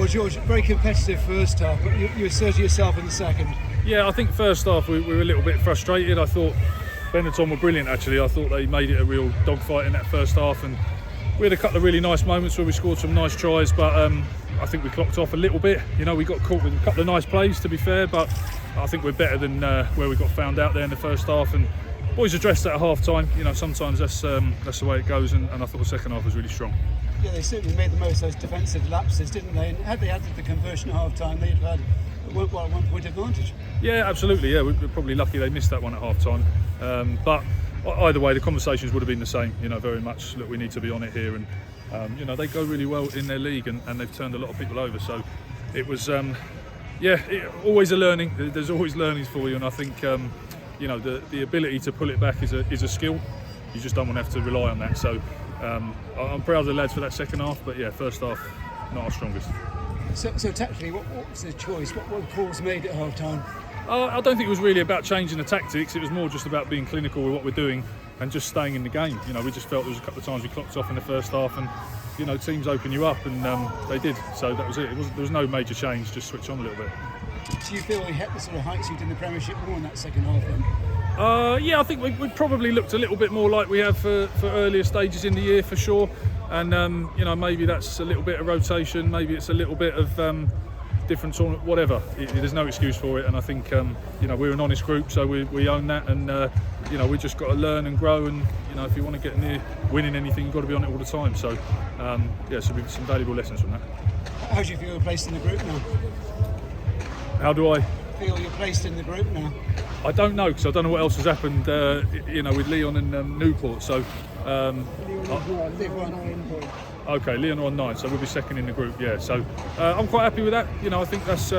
Well, George, very competitive first half, but you asserted yourself in the second. Yeah, I think first half we were a little bit frustrated. I thought Benetton were brilliant actually. I thought they made it a real dogfight in that first half, and we had a couple of really nice moments where we scored some nice tries, but I think we clocked off a little bit. You know, we got caught with a couple of nice plays, to be fair, but I think we're better than where we got found out there in the first half. And boys addressed that at half time. You know, sometimes that's the way it goes, and I thought the second half was really strong. Yeah, they certainly made the most of those defensive lapses, didn't they? And had they had the conversion at half time, they'd have had a 1 point advantage. Yeah, absolutely. Yeah, we're probably lucky they missed that one at half time. But either way, the conversations would have been the same. You know, very much. Look, we need to be on it here, and you know, they go really well in their league, and they've turned a lot of people over. So it was, always a learning. There's always learnings for you, and I think you know, the ability to pull it back is a skill. You just don't want to have to rely on that. So I'm proud of the lads for that second half, but yeah, first half not our strongest. So tactically, what was the choice? What were the calls made at half time? I don't think it was really about changing the tactics. It was more just about being clinical with what we're doing and just staying in the game. You know, we just felt there was a couple of times we clocked off in the first half, and you know, teams open you up, and they did. So that was it. There was no major change. Just switch on a little bit. Do you feel you hit the sort of heights you did in the Premiership more in that second half then? Yeah, I think we probably looked a little bit more like we have for earlier stages in the year, for sure. And you know, maybe that's a little bit of rotation. Maybe it's a little bit of different tournament, whatever. There's no excuse for it. And I think you know, we're an honest group, so we own that. And you know, we just got to learn and grow. And you know, if you want to get near winning anything, you've got to be on it all the time. So yeah, so some valuable lessons from that. How do you feel you're placed in the group now? How do I feel you're placed in the group now? I don't know, because I don't know what else has happened. You know, with Leon and Newport. So. Okay, Leon are on 9, so we'll be second in the group. Yeah, so I'm quite happy with that. You know, I think that's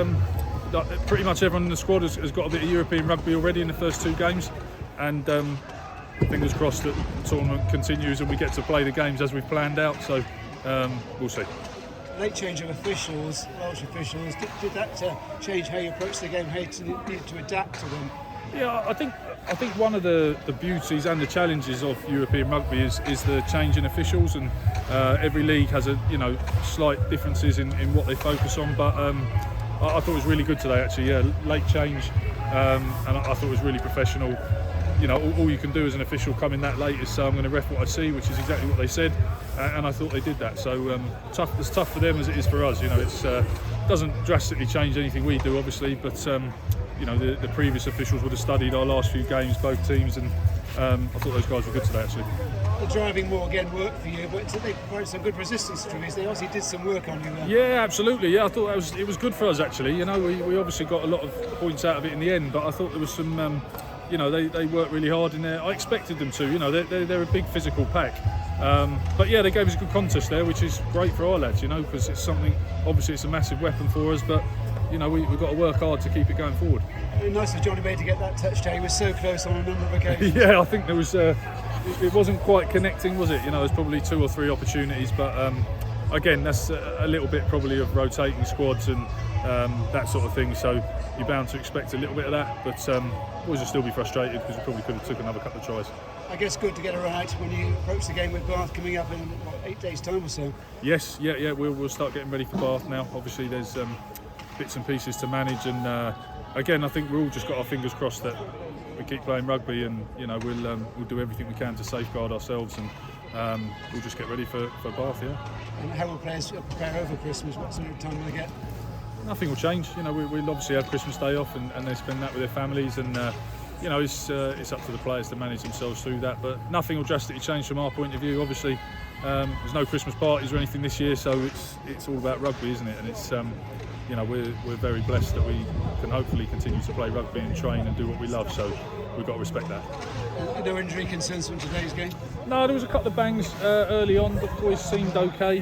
pretty much everyone in the squad has got a bit of European rugby already in the first 2 games, and fingers crossed that the tournament continues and we get to play the games as we've planned out. So we'll see. Late change of officials, Welsh officials. Did that change how you approach the game? How you needed to adapt to them? Yeah, I think one of the beauties and the challenges of European rugby is the change in officials, and every league has slight differences in what they focus on. But I thought it was really good today, actually. Yeah, late change, and I thought it was really professional. You know, all you can do as an official coming that late is say, I'm going to ref what I see, which is exactly what they said, and I thought they did that. So it's tough for them as it is for us. You know, it doesn't drastically change anything we do, obviously, but you know, the previous officials would have studied our last few games, both teams, and I thought those guys were good today, actually. The driving more again worked for you, but they provided some good resistance to it. They obviously did some work on you there. Yeah, absolutely. Yeah, I thought it was good for us, actually. You know, we obviously got a lot of points out of it in the end, but I thought there was some. You know, they worked really hard in there. I expected them to. You know, they're a big physical pack. But yeah, they gave us a good contest there, which is great for our lads. You know, because it's something. Obviously, it's a massive weapon for us, but you know, we've got to work hard to keep it going forward. Nice for Johnny May to get that touch day. He was so close on a number of occasions. Yeah, I think there was. It wasn't quite connecting, was it? You know, there's probably 2 or 3 opportunities, but again, that's a little bit probably of rotating squads and that sort of thing. So you're bound to expect a little bit of that, but boys will still be frustrated because we probably could have took another couple of tries. I guess good to get it right when you approach the game with Bath coming up in 8 days' time or so. Yes, yeah, we'll start getting ready for Bath now. Obviously, there's bits and pieces to manage, and again, I think we've all just got our fingers crossed that we keep playing rugby, and you know, we'll do everything we can to safeguard ourselves, and we'll just get ready for Bath. Yeah. And how will players prepare over Christmas? What sort of time will they get? Nothing will change. You know, we'll obviously have Christmas Day off, and they spend that with their families, and you know, it's up to the players to manage themselves through that. But nothing will drastically change from our point of view. Obviously, there's no Christmas parties or anything this year, so it's all about rugby, isn't it? And it's you know, we're very blessed that we can hopefully continue to play rugby and train and do what we love. So we've got to respect that. No injury concerns from today's game? No, there was a couple of bangs early on, but the boys seemed okay.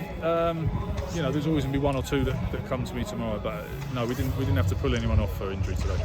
You know, there's always going to be 1 or 2 that come to me tomorrow, but no, we didn't have to pull anyone off for injury today.